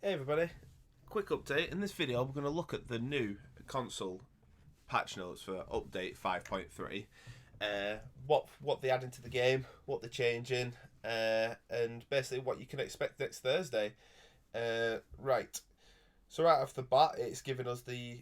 Hey everybody, quick update. In this video we're going to look at the new console patch notes for update 5.3. What they add into the game, what they're changing, and basically what you can expect next Thursday. Right, so right off the bat it's giving us the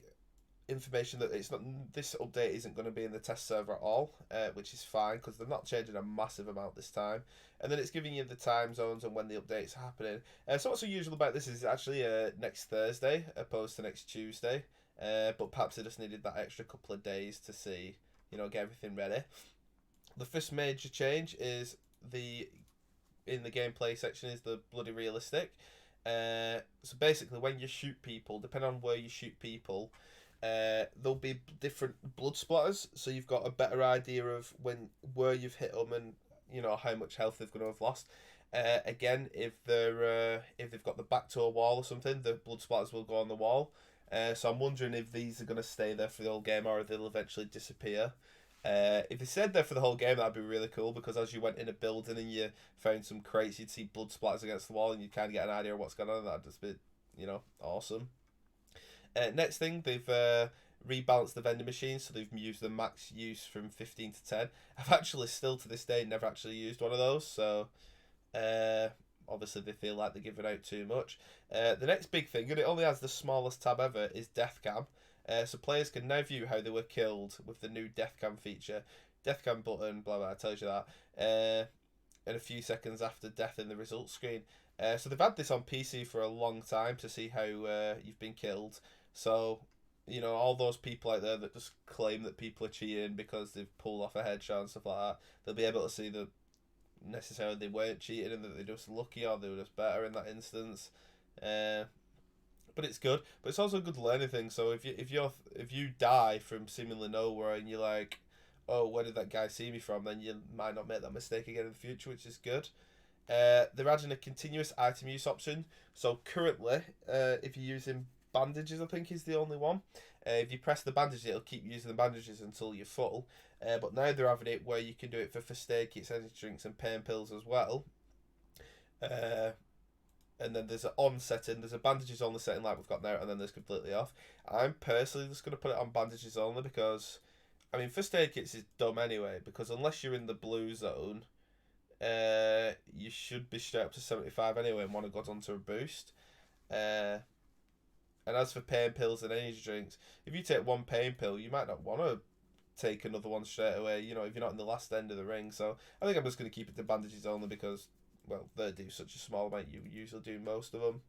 information that it's not, this update isn't going to be in the test server at all, which is fine because they're not changing a massive amount this time. And then it's giving you the time zones and when the updates are happening. So what's unusual about this is actually next Thursday opposed to next Tuesday. But perhaps they just needed that extra couple of days to see, get everything ready. The first major change is in the gameplay section is the bloody realistic. So basically, when you shoot people, depending on where you shoot people, there'll be different blood splatters, so you've got a better idea of where you've hit them and how much health they're going to have lost. Again, if they've got the back to a wall or something, the blood splatters will go on the wall. So I'm wondering if these are going to stay there for the whole game or if they'll eventually disappear. If they stayed there for the whole game, that'd be really cool, because as you went in a building and you found some crates, you'd see blood splatters against the wall and you'd kind of get an idea of what's going on. That'd just be, awesome. Next thing, they've rebalanced the vending machines, so they've used the max use from 15 to 10. I've actually still to this day never actually used one of those, so obviously they feel like they're giving out too much. The next big thing, and it only has the smallest tab ever, is death cam. So players can now view how they were killed with the new death cam feature. Death cam button, blah blah, tells you that. And a few seconds after death in the results screen. So they've had this on PC for a long time to see how you've been killed. So, all those people out there that just claim that people are cheating because they've pulled off a headshot and stuff like that, they'll be able to see that necessarily they weren't cheating and that they're just lucky or they were just better in that instance. But it's good. But it's also a good learning thing. So if you die from seemingly nowhere and you're like, oh, where did that guy see me from? Then you might not make that mistake again in the future, which is good. They're adding a continuous item use option. So currently, if you're using bandages, I think is the only one. If you press the bandages, it'll keep using the bandages until you're full. But now they're having it where you can do it for first aid kits, energy drinks, and pain pills as well. And then there's an on setting, there's a bandages only setting like we've got now, and then there's completely off. I'm personally just going to put it on bandages only because, first aid kits is dumb anyway, because unless you're in the blue zone, you should be straight up to 75 anyway and want to go onto a boost. And as for pain pills and energy drinks, if you take one pain pill, you might not want to take another one straight away, if you're not in the last end of the ring. So I think I'm just going to keep it to bandages only because, well, they do such a small amount, you usually do most of them.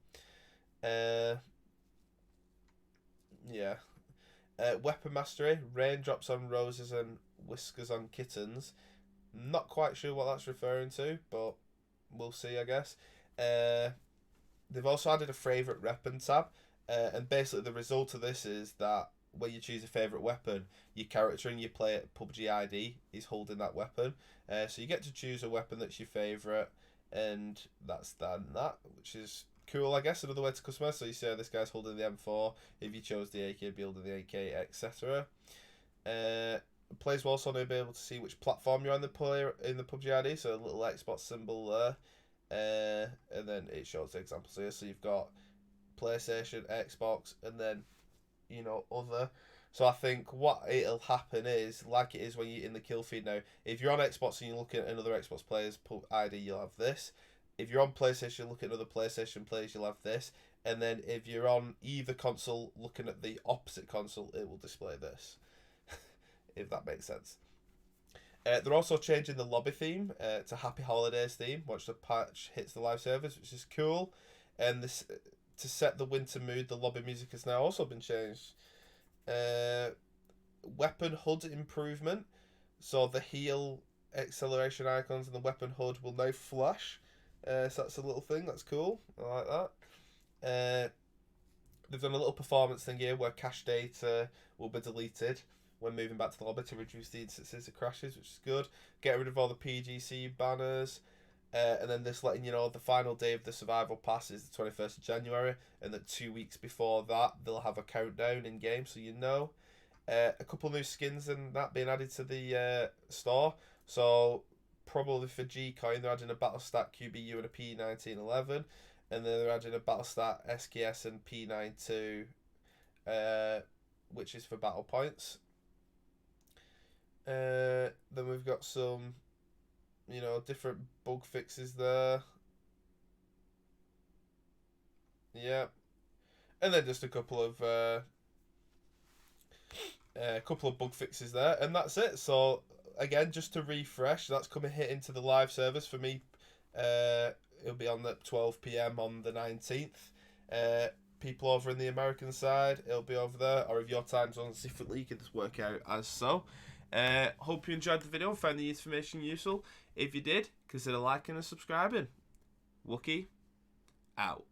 Yeah. Weapon mastery, raindrops on roses and whiskers on kittens. Not quite sure what that's referring to, but we'll see, I guess. They've also added a favourite weapon tab. And basically the result of this is that when you choose a favourite weapon, your character in your play at Pubg ID is holding that weapon. So you get to choose a weapon that's your favourite, and that's that, which is cool, I guess. Another way to customize. So you say this guy's holding the M4. If you chose the AK, be holding the AK, etc. Players will also now be able to see which platform you're on the player in the Pubg ID. So a little Xbox symbol there, and then it shows the examples here. So you've got PlayStation, Xbox, and then other. So I think what it'll happen is, like it is when you're in the kill feed now, if you're on Xbox and you're looking at another Xbox player's ID, you'll have this. If you're on PlayStation looking at other PlayStation players, you'll have this. And then if you're on either console looking at the opposite console, it will display this. If that makes sense. They're also changing the lobby theme to Happy Holidays theme once the patch hits the live service, which is cool. And this, to set the winter mood, the lobby music has now also been changed. Weapon HUD improvement. So the heal acceleration icons and the weapon HUD will now flash. So that's a little thing, that's cool. I like that. They've done a little performance thing here where cache data will be deleted when moving back to the lobby to reduce the instances of crashes, which is good. Get rid of all the PGC banners. And then this letting you know the final day of the survival pass is the 21st of January, and that 2 weeks before that they'll have a countdown in game, so you know. A couple new skins and that being added to the store. So probably for G Coin they're adding a Battlestat QBU and a P1911. and then they're adding a Battlestat SKS and P92, which is for battle points. Then we've got some, different bug fixes there. Yeah, and then just a couple of bug fixes there, and that's it. So again, just to refresh, that's coming hit into the live service for me. It'll be on at 12 p.m. on the 19th. People over in the American side, it'll be over there. Or if your time zone's differently, you can just work out as so. Hope you enjoyed the video, found the information useful. If you did, consider liking and subscribing. Wookie, out.